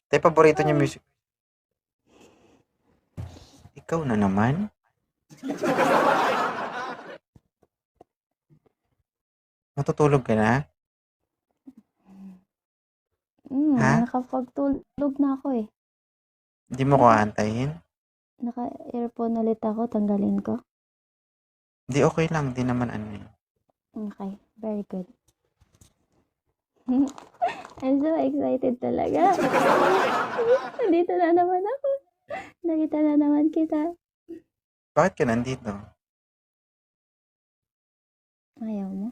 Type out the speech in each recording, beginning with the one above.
Tayo paborito niya Oo. music. Ikaw na naman? Matutulog ka na? Ha? Nakapagtulog na ako eh. Hindi mo ko Bakit? aantayin? Naka-earphone ulit ako, tanggalin ko. Hindi, okay lang. Di naman ano yun. Okay, very good. I'm so excited talaga. Nandito na naman ako. Nakita na naman kita. Bakit ka nandito? Ayaw mo?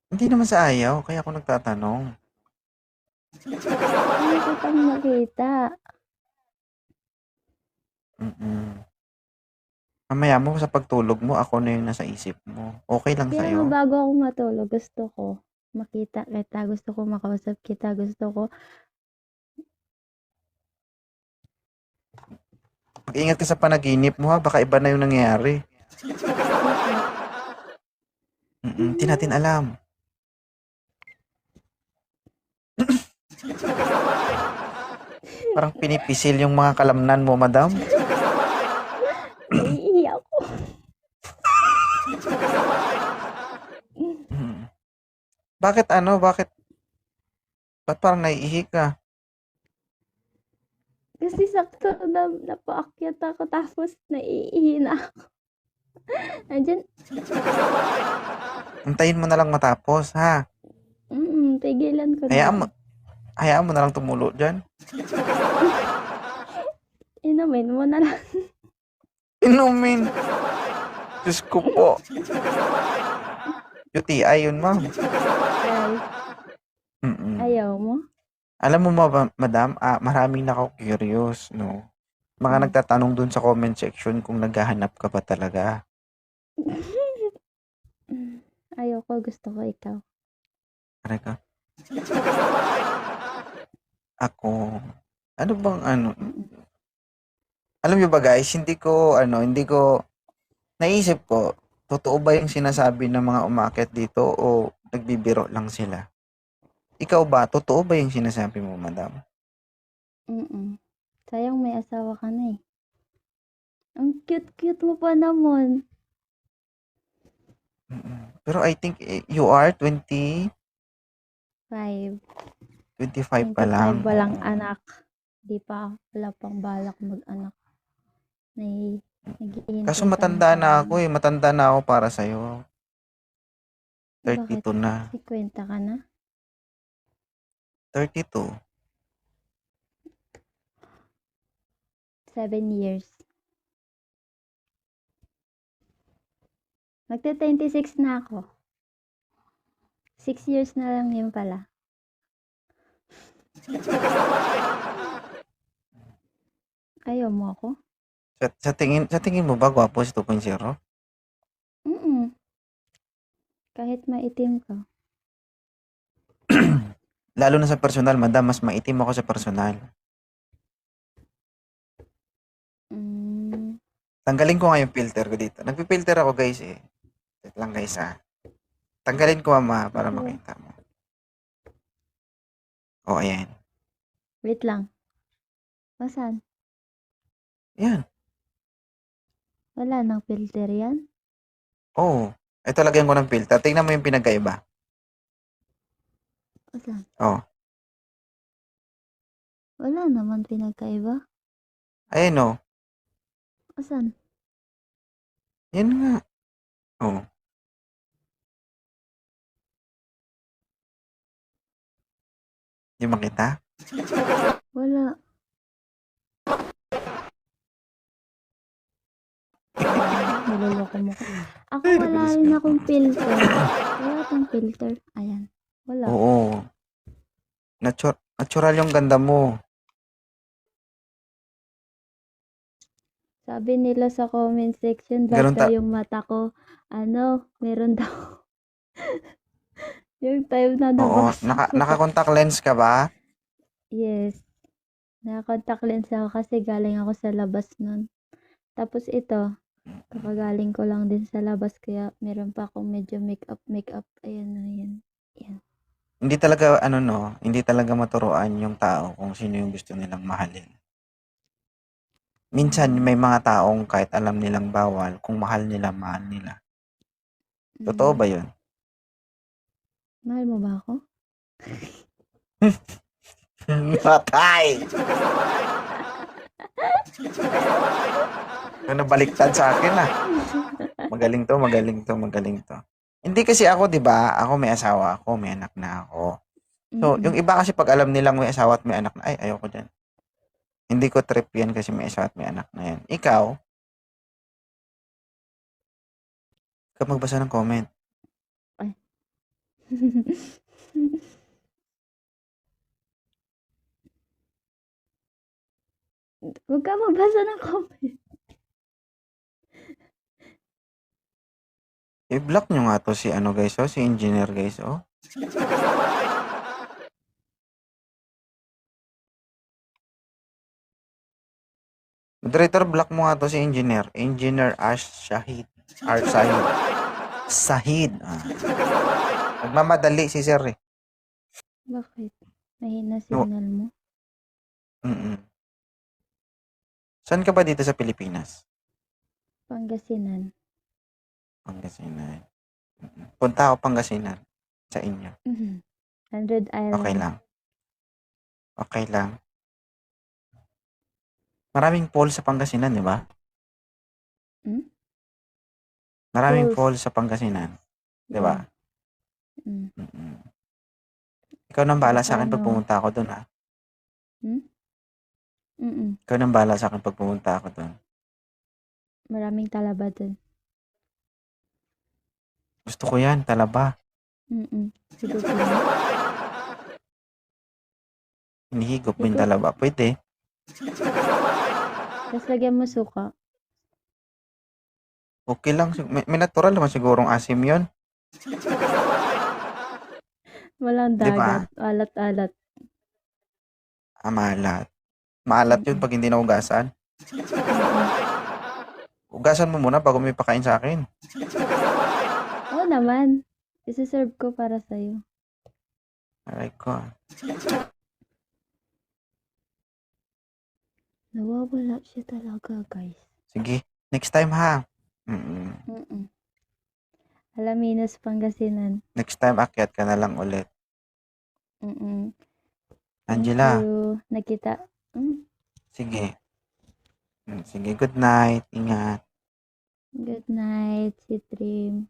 Hindi naman sa ayaw, kaya ako nagtatanong. Ayaw kitang makita. Mm. Mamaya mo sa pagtulog mo, ako na yung nasa isip mo. Okay lang Kaya nga sa'yo? bago ako matulog, gusto ko makita kita, gusto ko makausap kita, gusto ko Mag-ingat ka sa panaginip mo ha, baka iba na yung nangyayari. Di natin alam. Parang pinipisil yung mga kalamnan mo, madam. naiihi ako. Mm. Bakit ano? Ba't parang naiihi ka? Kasi sakto na napaakyat ako tapos naiihi na ako. Andyan, Antayin mo na lang matapos, ha? tigilan ko na Hayaan mo, lang. hayaan mo na lang tumulo dyan. Inumin mo na lang. Inumin. Diyos ko po. UTI yun, ma'am. Ay, Mm. ayaw mo? Alam mo madam, maraming nako-curious, no? Mga Mm. nagtatanong dun sa comment section kung naghahanap ka ba talaga. Ayoko, gusto ko ikaw. Aray ka. Ako, ano bang ano? Alam niyo ba guys, hindi ko, naisip ko, totoo ba yung sinasabi ng mga umakyat dito o nagbibiro lang sila? Ikaw ba, totoo ba yung sinasabi mo, madam? Sayang may asawa ka na eh. Ang cute-cute mo pa naman. Pero I think you are 5. 25 pa 25 lang. walang anak. Wala pang balak mag-anak. Kaso Naghihintay pa ng matanda na ako time. eh. Matanda na ako para sa'yo. Bakit? 32 na. 50 ka na? 32. 7 years. Magte-26 na ako. 6 years na lang yun pala. Ayaw mo ako? Sa tingin mo ba gwapo si 2.0? Kahit maitim ka. Lalo na sa personal, madam, mas maitim ako sa personal. Tanggalin ko nga yung filter ko dito. Nagpi-filter ako guys eh. Wait lang guys Tanggalin ko mama para Oo. makita mo. O, ayan. Wait lang. Saan? Yan. Wala nang filter yan? Oo. Ito lagyan ko ng filter. Tingnan mo yung pinagkaiba. Saan? Oh. Wala naman pinagkaiba. Ayan o. Saan? Yan nga. Oh. Di makita? Wala. Niloloko mo ko. Ako Ay, wala nabilis rin ka. akong filter. Wala akong filter. Ayan. Wala. Oo. Natural yung ganda mo. Sabi nila sa comment section, Ganun daw yung mata ko, meron daw. Yung time na Oo. nabaksak ko sa... Naka-contact lens ka ba? Yes. Naka-contact lens ako kasi galing ako sa labas nun. Tapos ito, kakagaling ko lang din sa labas kaya meron pa akong medyo makeup. Ayan na yan. Yan. Hindi talaga ano 'no, hindi talaga maturuan yung tao kung sino yung gusto nilang mahalin. Minsan may Hmm, mga taong kahit alam nilang bawal, kung mahal nila, mahal nila. Totoo hmm. ba yun? Mahal mo ba ako? Patay! Ano baliktad sa akin ah. Magaling 'to, magaling 'to, magaling 'to. Hindi kasi ako 'di ba, ako may asawa ako, may anak na ako. So, yung Mm. iba kasi 'pag alam nilang may asawa at may anak na, ay ayoko diyan. Hindi ko trip 'yan kasi may asawa at may anak na 'yan. Ikaw, ikaw magbasa ng comment. Ay. Huwag ka magbasa ng comment. I-block nyo nga 'to si ano guys, oh, si engineer guys, oh. Moderator, block mo nga 'to si engineer. Engineer Ash Shahid. Shahid. Sahid. Ah. Nagmamadali si sir eh. Bakit? Mahina No. signal mo? Mm. Saan ka ba dito sa Pilipinas? Pangasinan. Pangasinan. Punta ako Pangasinan sa inyo. 100 Okay Island. lang. Okay lang. Maraming falls sa Pangasinan, di ba? Hmm? Maraming Falls. falls sa Pangasinan, di ba? Yeah. Mm. Mm. Ikaw nang bahala sa akin pag Volcano. pumunta ako doon, ha? Hmm? Mm. Ikaw nang bahala sa akin pag pumunta ako doon. Maraming talaba dun. Gusto ko yan, talaba. Higupin mo. Hinihigop mo yung Higup. talaba. Pwede. Tapos lagyan mo suka. Okay lang. May natural naman sigurong asim yon, Walang di ba? dagat. Alat-alat. Ah, maalat. Maalat yun Mm. pag hindi naugasan. Mm. Ugasan mo muna bago may pakain sa akin. Oo naman. Isi-serve ko para sa'yo. Aray ko. Nawawala siya talaga, guys. Sige. Next time ha. Mm. Mm. Alaminos, Pangasinan. Next time akyat ka na lang ulit. Mm. Thank Angela. you. Nakita. Sige. Sige. Good night. Ingat. Good night, sweet dream.